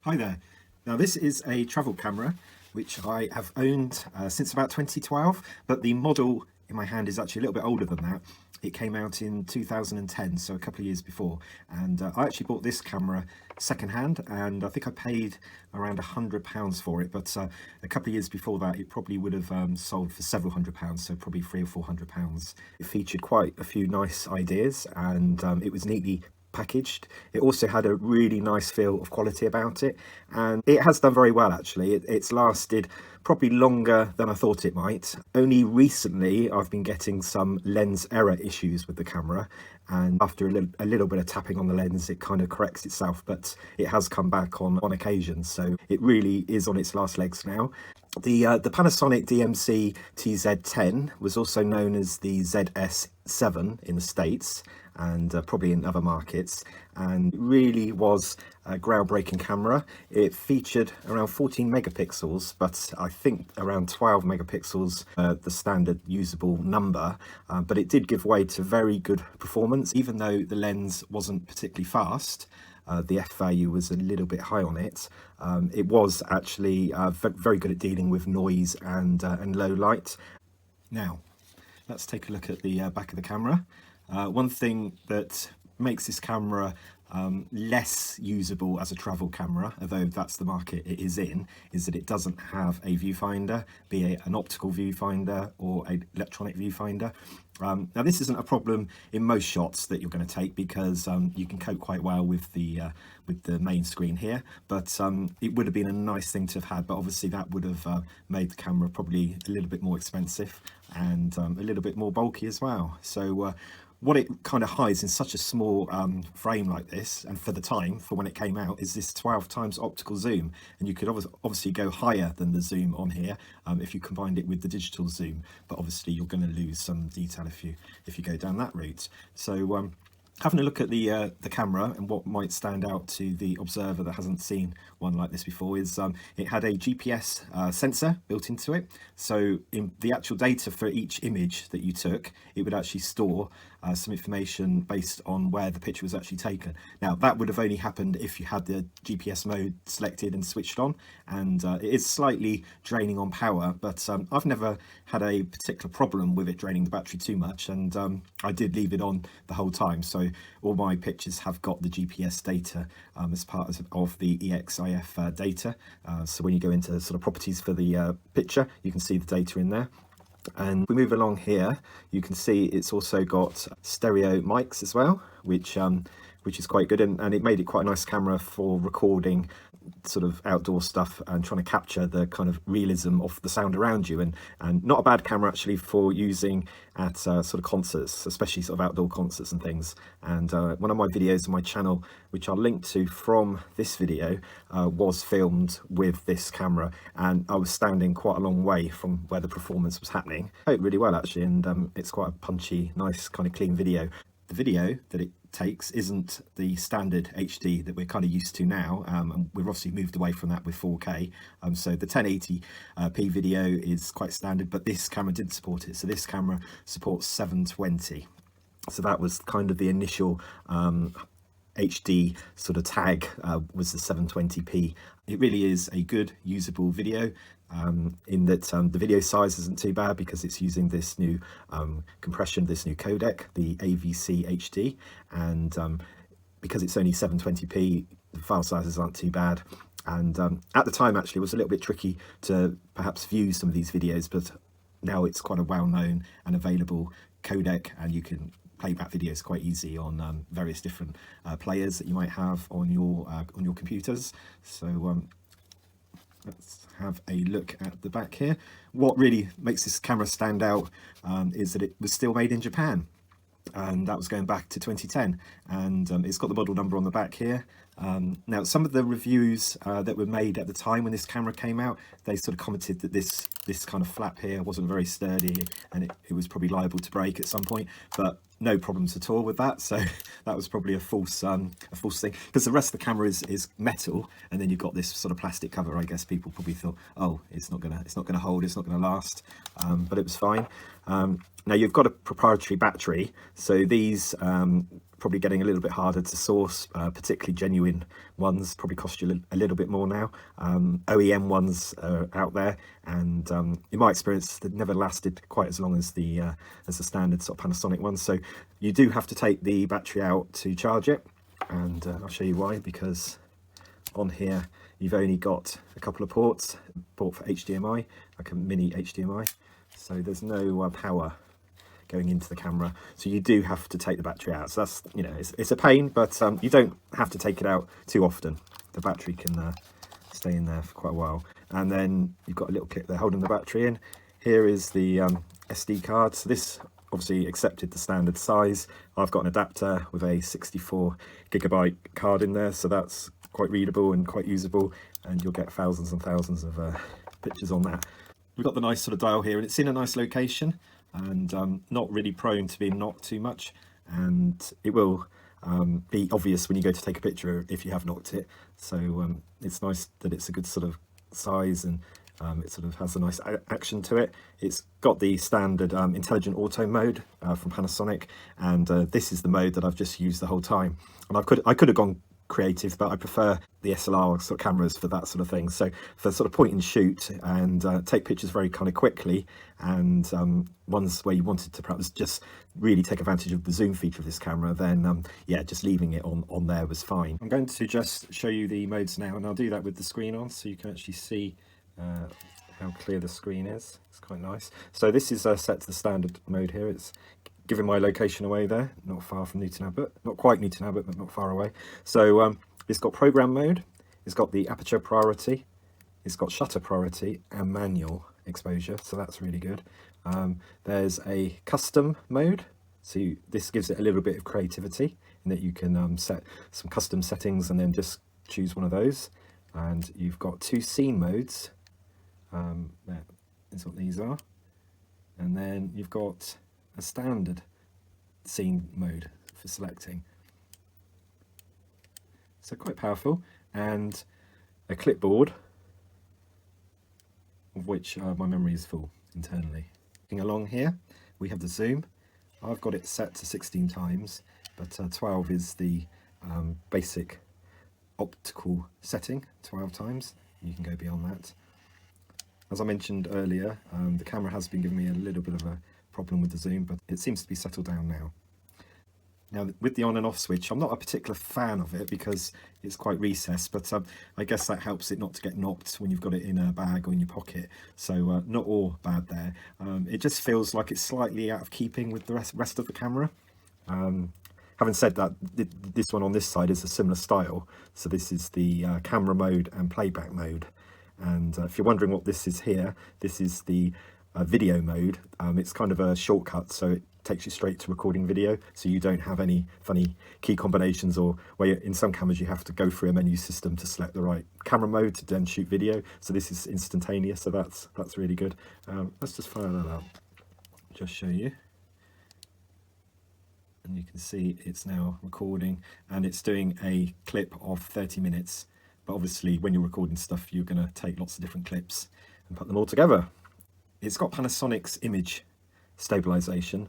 Hi there. Now this is a travel camera which I have owned since about 2012, but the model in my hand is actually a little bit older than that. It came out in 2010, so a couple of years before, and I actually bought this camera secondhand, and I think I paid around £100 for it, but a couple of years before that it probably would have sold for several £100s, so probably £300 or £400. It featured quite a few nice ideas, and it was neatly packaged. It also had a really nice feel of quality about it, and it has done very well actually. It's lasted probably longer than I thought it might. Only recently I've been getting some lens error issues with the camera, and after a little bit of tapping on the lens it kind of corrects itself, but it has come back on occasion, so it really is on its last legs now. The Panasonic DMC-TZ10 was also known as the ZS7 in the States, and probably in other markets, and it really was a groundbreaking camera. It featured around 14 megapixels, but I think around 12 megapixels the standard usable number, but it did give way to very good performance. Even though the lens wasn't particularly fast, the f value was a little bit high on it. It was actually very good at dealing with noise and low light. Now let's take a look at the back of the camera. One thing that makes this camera less usable as a travel camera, although that's the market it is in, is that it doesn't have a viewfinder, be it an optical viewfinder or an electronic viewfinder. Now this isn't a problem in most shots that you're going to take, because you can cope quite well with the main screen here, but it would have been a nice thing to have had, but obviously that would have made the camera probably a little bit more expensive and a little bit more bulky as well. So what it kind of hides in such a small frame like this, and for the time, for when it came out, is this 12 times optical zoom, and you could obviously go higher than the zoom on here if you combined it with the digital zoom, but obviously you're going to lose some detail if you go down that route. So having a look at the camera, and what might stand out to the observer that hasn't seen one like this before, is it had a GPS sensor built into it. So in the actual data for each image that you took, it would actually store some information based on where the picture was actually taken. Now that would have only happened if you had the GPS mode selected and switched on, and it is slightly draining on power, but I've never had a particular problem with it draining the battery too much, and I did leave it on the whole time, so all my pictures have got the GPS data as part of the EXIF data. So when you go into sort of properties for the picture, you can see the data in there. And if we move along here, you can see it's also got stereo mics as well, which is quite good, and it made it quite a nice camera for recording sort of outdoor stuff and trying to capture the kind of realism of the sound around you, and not a bad camera actually for using at sort of concerts, especially sort of outdoor concerts and things. And one of my videos on my channel, which I'll link to from this video, was filmed with this camera, and I was standing quite a long way from where the performance was happening. It played really well actually, and it's quite a punchy, nice kind of clean video. The video that it takes isn't the standard HD that we're kind of used to now, and we've obviously moved away from that with 4K. So the 1080p video is quite standard, but this camera did support it. So this camera supports 720. So that was kind of the initial HD sort of tag, was the 720p. It really is a good usable video, in that the video size isn't too bad because it's using this new compression, this new codec, the AVC HD, and because it's only 720p, the file sizes aren't too bad. And at the time actually it was a little bit tricky to perhaps view some of these videos, but now it's quite a well-known and available codec, and you can play back videos quite easy on various different players that you might have on your computers. So let's have a look at the back here. What really makes this camera stand out is that it was still made in Japan, and that was going back to 2010, and it's got the model number on the back here. Now some of the reviews that were made at the time when this camera came out, they sort of commented that this kind of flap here wasn't very sturdy, and it was probably liable to break at some point, but no problems at all with that. So that was probably a false thing, because the rest of the camera is metal, and then you've got this sort of plastic cover. I guess people probably thought, oh, it's not gonna hold, it's not gonna last, but it was fine. Now you've got a proprietary battery, so these probably getting a little bit harder to source, particularly genuine ones probably cost you a little bit more now. OEM ones are out there, and in my experience they've never lasted quite as long as the standard sort of Panasonic ones. So you do have to take the battery out to charge it, and I'll show you why. Because on here you've only got a couple of ports, port for HDMI, like a mini HDMI, so there's no power going into the camera, so you do have to take the battery out. So that's, you know, it's a pain, but you don't have to take it out too often. The battery can stay in there for quite a while. And then you've got a little clip there holding the battery in. Here is the SD card. So this obviously accepted the standard size. I've got an adapter with a 64GB card in there, so that's quite readable and quite usable, and you'll get thousands and thousands of pictures on that. We've got the nice sort of dial here, and it's in a nice location, and not really prone to being knocked too much, and it will be obvious when you go to take a picture if you have knocked it. So it's nice that it's a good sort of size, and it sort of has a nice action to it. It's got the standard intelligent auto mode from Panasonic, and this is the mode that I've just used the whole time. And I could have gone creative, but I prefer the SLR sort of cameras for that sort of thing. So for sort of point and shoot and take pictures very kind of quickly, and ones where you wanted to perhaps just really take advantage of the zoom feature of this camera, then yeah, just leaving it on there was fine. I'm going to just show you the modes now, and I'll do that with the screen on so you can actually see how clear the screen is. It's quite nice. So this is set to the standard mode here. It's giving my location away there, not far from Newton Abbot, not quite Newton Abbot, but not far away. So it's got program mode, it's got the aperture priority, it's got shutter priority and manual exposure, so that's really good. There's a custom mode, so this gives it a little bit of creativity in that you can set some custom settings and then just choose one of those. And you've got two scene modes, that is what these are, and then you've got a standard scene mode for selecting, so quite powerful, and a clipboard of which my memory is full internally. Looking along here we have the zoom. I've got it set to 16 times, but 12 is the basic optical setting, 12 times. You can go beyond that. As I mentioned earlier, the camera has been giving me a little bit of a problem with the zoom, but it seems to be settled down now. Now with the on and off switch, I'm not a particular fan of it because it's quite recessed, but I guess that helps it not to get knocked when you've got it in a bag or in your pocket, so not all bad there. It just feels like it's slightly out of keeping with the rest of the camera. Having said that, this one on this side is a similar style, so this is the camera mode and playback mode. And if you're wondering what this is here, this is the video mode. It's kind of a shortcut, so it takes you straight to recording video, so you don't have any funny key combinations, or where in some cameras you have to go through a menu system to select the right camera mode to then shoot video. So this is instantaneous, so that's really good. Let's just fire that up, just show you. And you can see it's now recording, and it's doing a clip of 30 minutes. But obviously when you're recording stuff, you're going to take lots of different clips and put them all together. It's got Panasonic's image stabilization,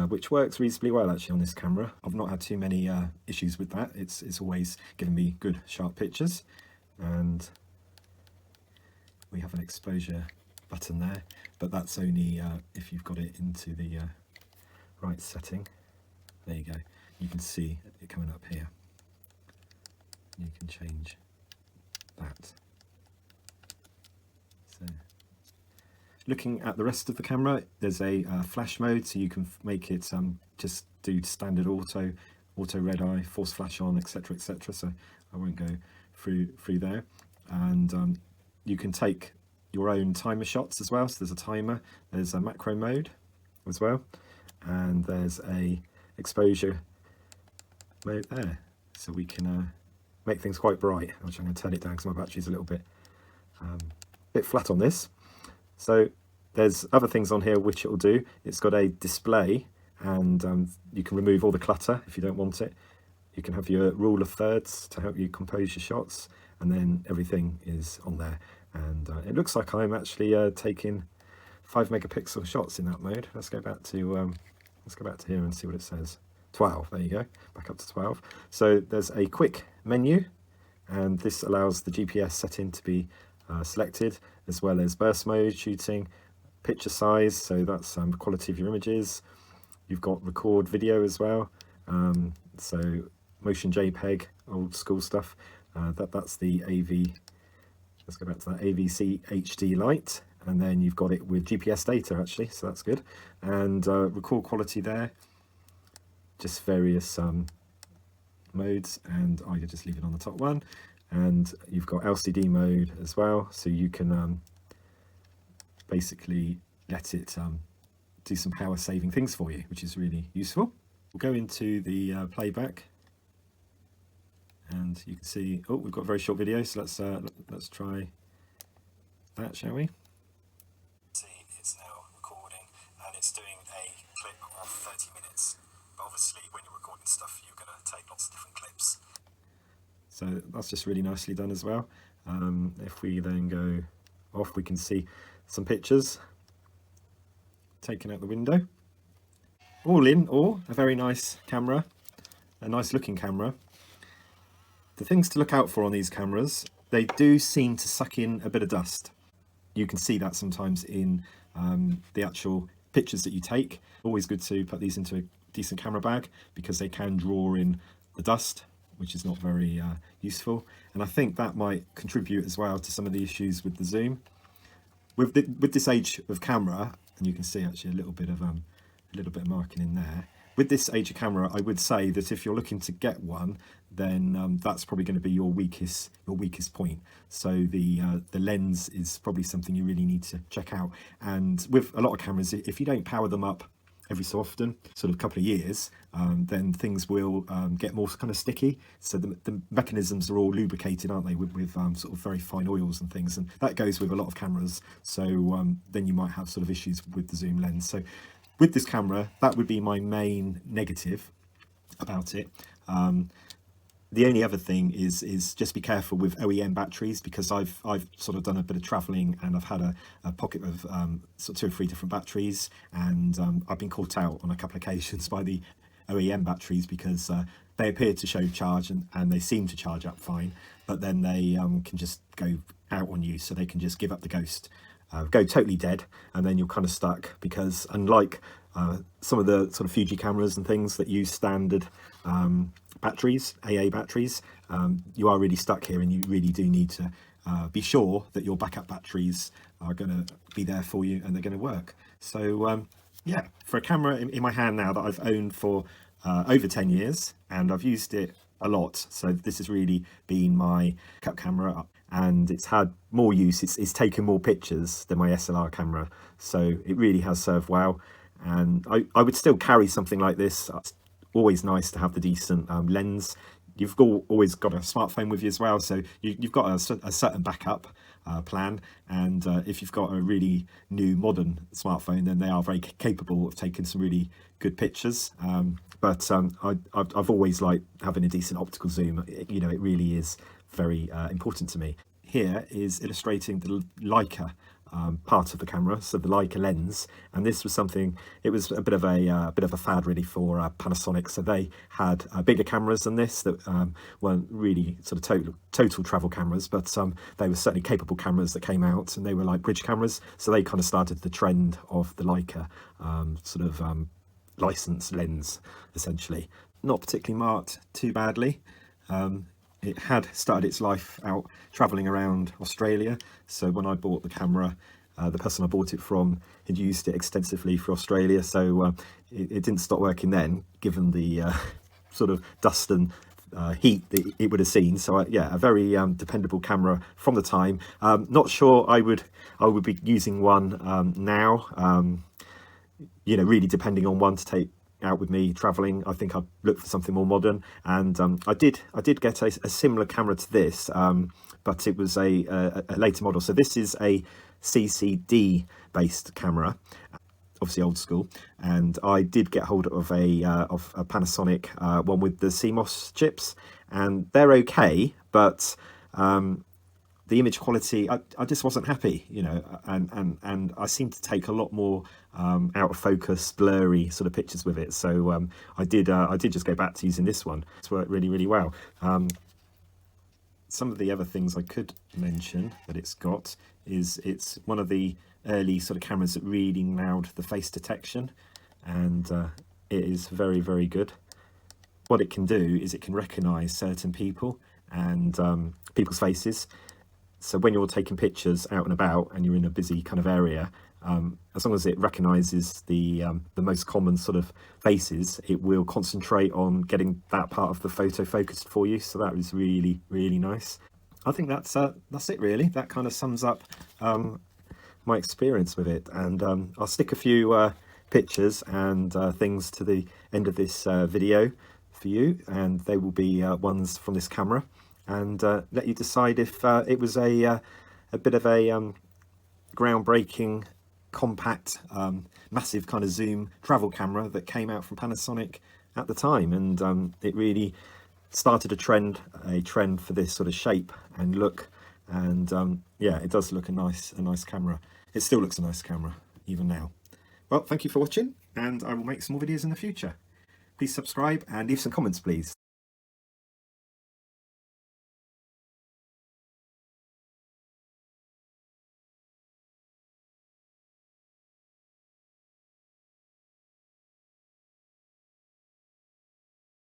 which works reasonably well actually on this camera. I've not had too many issues with that. It's always given me good sharp pictures. And we have an exposure button there, but that's only if you've got it into the right setting. There you go. You can see it coming up here. You can change that. So looking at the rest of the camera, there's a flash mode, so you can make it just do standard auto red eye, force flash on, etc, etc. So I won't go through there. And you can take your own timer shots as well, so there's a timer. There's a macro mode as well, and there's a exposure mode there, so we can make things quite bright. Which I'm going to turn it down because my battery's a little bit flat on this. So there's other things on here which it will do. It's got a display, and you can remove all the clutter if you don't want it. You can have your rule of thirds to help you compose your shots, and then everything is on there. And it looks like I'm actually taking 5 megapixel shots in that mode. Let's go back to here and see what it says. 12. There you go, back up to 12. So there's a quick menu, and this allows the GPS setting to be selected, as well as burst mode, shooting, picture size, so that's the quality of your images. You've got record video as well, so motion JPEG, old school stuff. That's the AV, let's go back to that AVC HD Lite, and then you've got it with GPS data actually, so that's good. And record quality there, just various modes, and I could just leave it on the top one. And you've got LCD mode as well, so you can basically let it do some power saving things for you, which is really useful. We'll go into the playback, and you can see, oh, we've got a very short video, so let's try that, shall we? See, it's now recording, and it's doing a clip of 30 minutes. But obviously, when you're recording stuff, you're going to take lots of different clips. So that's just really nicely done as well. If we then go off, we can see some pictures taken out the window. All in all, a very nice camera, a nice looking camera. The things to look out for on these cameras, they do seem to suck in a bit of dust. You can see that sometimes in the actual pictures that you take. Always good to put these into a decent camera bag, because they can draw in the dust, which is not very useful. And I think that might contribute as well to some of the issues with the zoom. With this age of camera, and you can see actually a little bit of marking in there. With this age of camera, I would say that if you're looking to get one, then that's probably going to be your weakest point. So the lens is probably something you really need to check out. And with a lot of cameras, if you don't power them up every so often, sort of a couple of years, then things will get more kind of sticky. So the mechanisms are all lubricated, aren't they, with sort of very fine oils and things, and that goes with a lot of cameras. So then you might have sort of issues with the zoom lens. So with this camera, that would be my main negative about it. The only other thing is just be careful with OEM batteries, because I've sort of done a bit of traveling, and I've had a pocket of sort of 2 or 3 different batteries, and I've been caught out on a couple of occasions by the OEM batteries, because they appear to show charge and they seem to charge up fine, but then they can just go out on you, so they can just give up the ghost, go totally dead, and then you're kind of stuck, because unlike some of the sort of Fuji cameras and things that use standard batteries, AA batteries, you are really stuck here, and you really do need to be sure that your backup batteries are going to be there for you and they're going to work. So yeah, for a camera in my hand now that I've owned for over 10 years, and I've used it a lot, so this has really been my backup camera, and it's had more use, it's taken more pictures than my SLR camera, so it really has served well. And I would still carry something like this. It's always nice to have the decent lens. You've always got a smartphone with you as well, so you've got a certain backup plan. And if you've got a really new modern smartphone, then they are very capable of taking some really good pictures. But I've always liked having a decent optical zoom. You know, it really is very important to me. Here is illustrating the Leica part of the camera, so the Leica lens, and this was something, it was a bit of a fad really for Panasonic. So they had bigger cameras than this that weren't really sort of total travel cameras, but they were certainly capable cameras that came out, and they were like bridge cameras. So they kind of started the trend of the Leica sort of licensed lens, essentially. Not particularly marked too badly. It had started its life out travelling around Australia, so when I bought the camera, the person I bought it from had used it extensively for Australia, so it didn't stop working then, given the sort of dust and heat that it would have seen. So yeah, a very dependable camera from the time. Not sure I would be using one now. You know, really depending on one to take out with me traveling. I think I'd look for something more modern, and I did get a similar camera to this, but it was a later model. So this is a CCD based camera, obviously old school, and I did get hold of a Panasonic one with the CMOS chips, and they're okay, but the image quality, I just wasn't happy, you know, and I seemed to take a lot more out of focus, blurry sort of pictures with it. So I did just go back to using this one. It's worked really, really well. Some of the other things I could mention that it's got is it's one of the early sort of cameras that really nailed the face detection, and it is very, very good. What it can do is it can recognize certain people and people's faces. So when you're taking pictures out and about and you're in a busy kind of area, as long as it recognises the most common sort of faces, it will concentrate on getting that part of the photo focused for you. So that was really, really nice. I think that's it really. That kind of sums up my experience with it. And I'll stick a few pictures and things to the end of this video for you, and they will be ones from this camera, and let you decide if it was a bit of a groundbreaking, compact, massive kind of zoom travel camera that came out from Panasonic at the time, and it really started a trend for this sort of shape and look. And yeah, it does look a nice camera. It still looks a nice camera even now. Well, thank you for watching, and I will make some more videos in the future. Please subscribe and leave some comments, please.